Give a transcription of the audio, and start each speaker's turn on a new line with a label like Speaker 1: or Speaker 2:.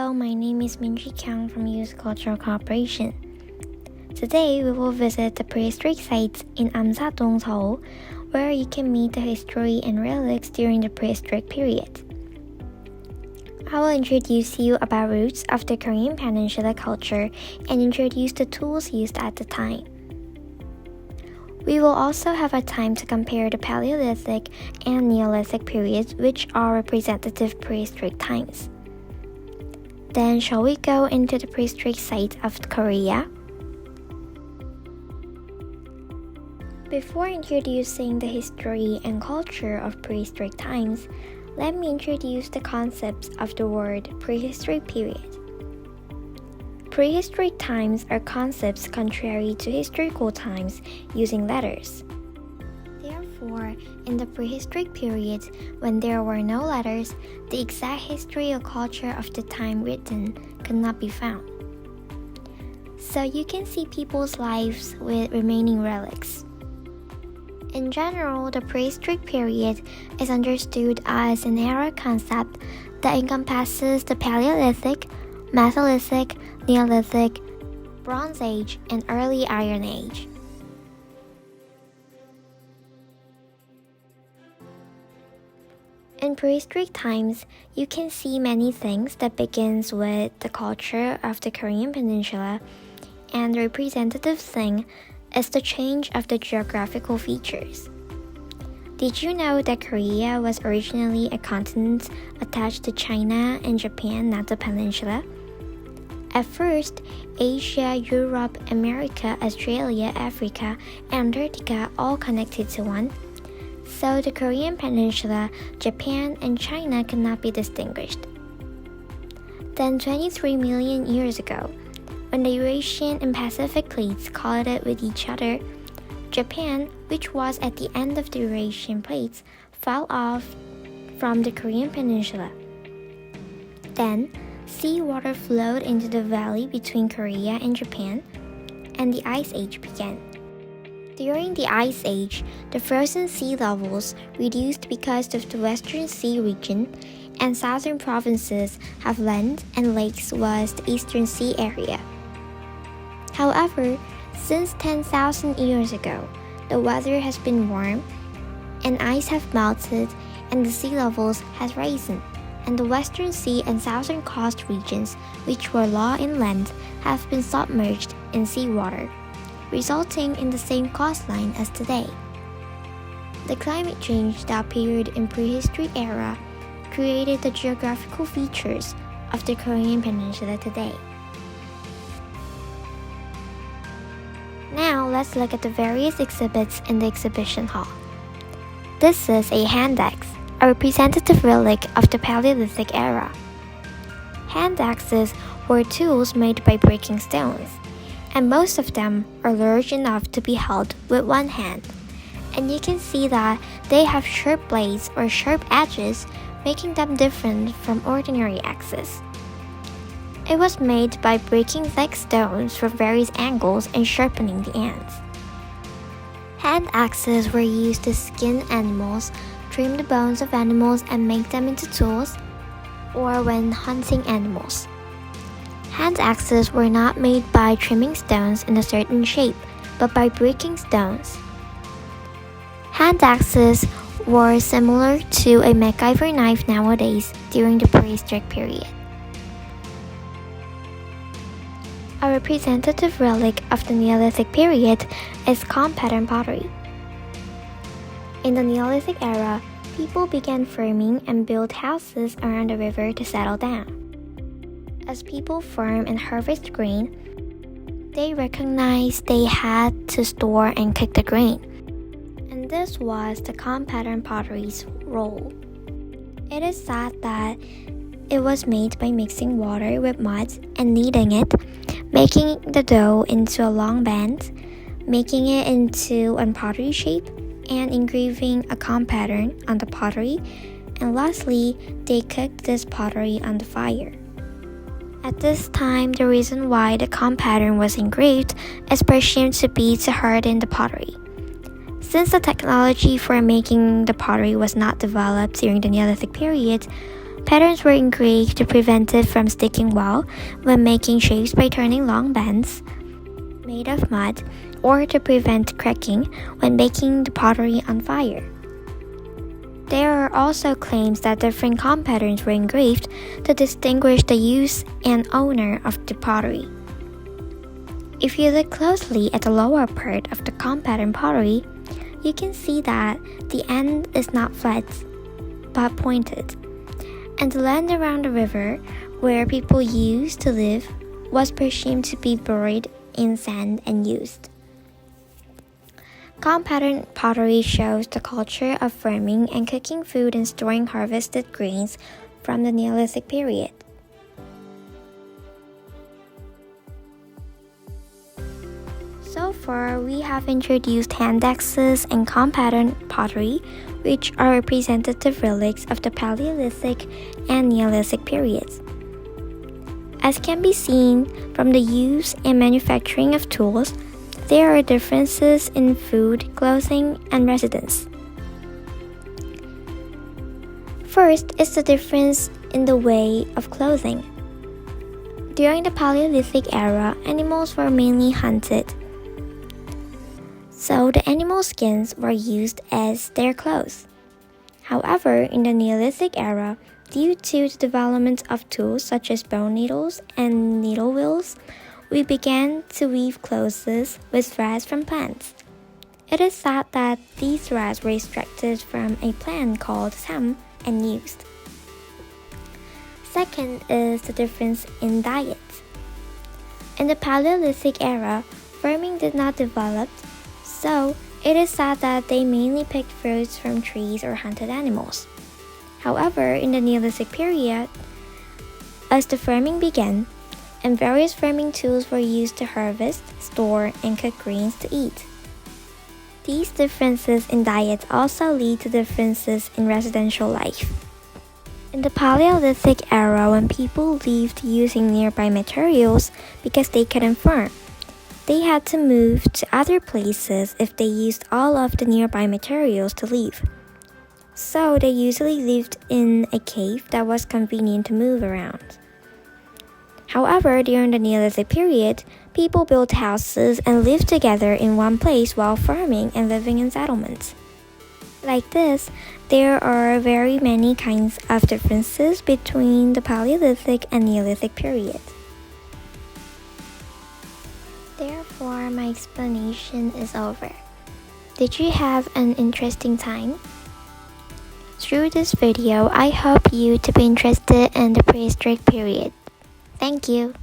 Speaker 1: Hello, my name is Minji Kang from Cultural Corporation. Today, we will visit the prehistoric sites in Amsadong, Seoul, where you can meet the history and relics during the prehistoric period. I will introduce you about roots of the Korean Peninsula culture and introduce the tools used at the time. We will also have a time to compare the Paleolithic and Neolithic periods, which are representative prehistoric times. Then, shall we go into the prehistoric sites of Korea? Before introducing the history and culture of prehistoric times, let me introduce the concepts of the word prehistoric period. Prehistoric times are concepts contrary to historical times using letters. Therefore, in the prehistoric period, when there were no letters, the exact history or culture of the time written could not be found. So you can see people's lives with remaining relics. In general, the prehistoric period is understood as an era concept that encompasses the Paleolithic, Mesolithic, Neolithic, Bronze Age, and Early Iron Age. In prehistoric times, you can see many things that begins with the culture of the Korean Peninsula, and the representative thing is the change of the geographical features. Did you know that Korea was originally a continent attached to China and Japan, not the peninsula? At first, Asia, Europe, America, Australia, Africa, and Antarctica all connected to one. So the Korean Peninsula, Japan, and China could not be distinguished. Then 23 million years ago, when the Eurasian and Pacific plates collided with each other, Japan, which was at the end of the Eurasian plates, fell off from the Korean Peninsula. Then, seawater flowed into the valley between Korea and Japan, and the Ice Age began. During the Ice Age, the frozen sea levels reduced because of the Western Sea region, and southern provinces have land and lakes was the Eastern Sea area. However, since 10,000 years ago, the weather has been warm, and ice have melted, and the sea levels has risen, and the Western Sea and Southern Coast regions, which were low inland, have been submerged in seawater, resulting in the same coastline as today. The climate change that appeared in prehistory era created the geographical features of the Korean Peninsula today. Now let's look at the various exhibits in the exhibition hall. This is a hand axe, a representative relic of the Paleolithic era. Hand axes were tools made by breaking stones, and most of them are large enough to be held with one hand. And you can see that they have sharp blades or sharp edges, making them different from ordinary axes. It was made by breaking thick stones from various angles and sharpening the ends. Hand axes were used to skin animals, trim the bones of animals and make them into tools, or when hunting animals. Hand axes were not made by trimming stones in a certain shape, but by breaking stones. Hand axes were similar to a MacGyver knife nowadays during the prehistoric period. A representative relic of the Neolithic period is comb pattern pottery. In the Neolithic era, people began farming and built houses around the river to settle down. As people farm and harvest grain, they recognized they had to store and cook the grain. And this was the comb pattern pottery's role. It is said that it was made by mixing water with mud and kneading it, making the dough into a long band, making it into a pottery shape, and engraving a comb pattern on the pottery, and lastly, they cooked this pottery on the fire. At this time, the reason why the comb pattern was engraved is presumed to be to harden the pottery. Since the technology for making the pottery was not developed during the Neolithic period, Patterns were engraved to prevent it from sticking well when making shapes by turning long bands made of mud, or to prevent cracking when baking the pottery on fire. There are also claims that different comb patterns were engraved to distinguish the use and owner of the pottery. If you look closely at the lower part of the comb pattern pottery, you can see that the end is not flat, but pointed, and the land around the river where people used to live was presumed to be buried in sand and used. Comb pattern pottery shows the culture of farming and cooking food and storing harvested grains from the Neolithic period. So far, we have introduced hand axes and comb pattern pottery, which are representative relics of the Paleolithic and Neolithic periods. As can be seen from the use and manufacturing of tools, there are differences in food, clothing, and residence. First is the difference in the way of clothing. During the Paleolithic era, animals were mainly hunted, so the animal skins were used as their clothes. However, in the Neolithic era, due to the development of tools such as bone needles and needle wheels, we began to weave clothes with threads from plants. It is thought that these threads were extracted from a plant called sam and used. Second is the difference in diet. In the Paleolithic era, farming did not develop, so it is thought that they mainly picked fruits from trees or hunted animals. However, in the Neolithic period, as the farming began, and various farming tools were used to harvest, store, and cook grains to eat. These differences in diet also lead to differences in residential life. In the Paleolithic era, when people lived using nearby materials because they couldn't farm, they had to move to other places if they used all of the nearby materials to live. So they usually lived in a cave that was convenient to move around. However, during the Neolithic period, people built houses and lived together in one place while farming and living in settlements. Like this, there are very many kinds of differences between the Paleolithic and Neolithic period. Therefore, my explanation is over. Did you have an interesting time? Through this video, I hope you to be interested in the prehistoric period. Thank you.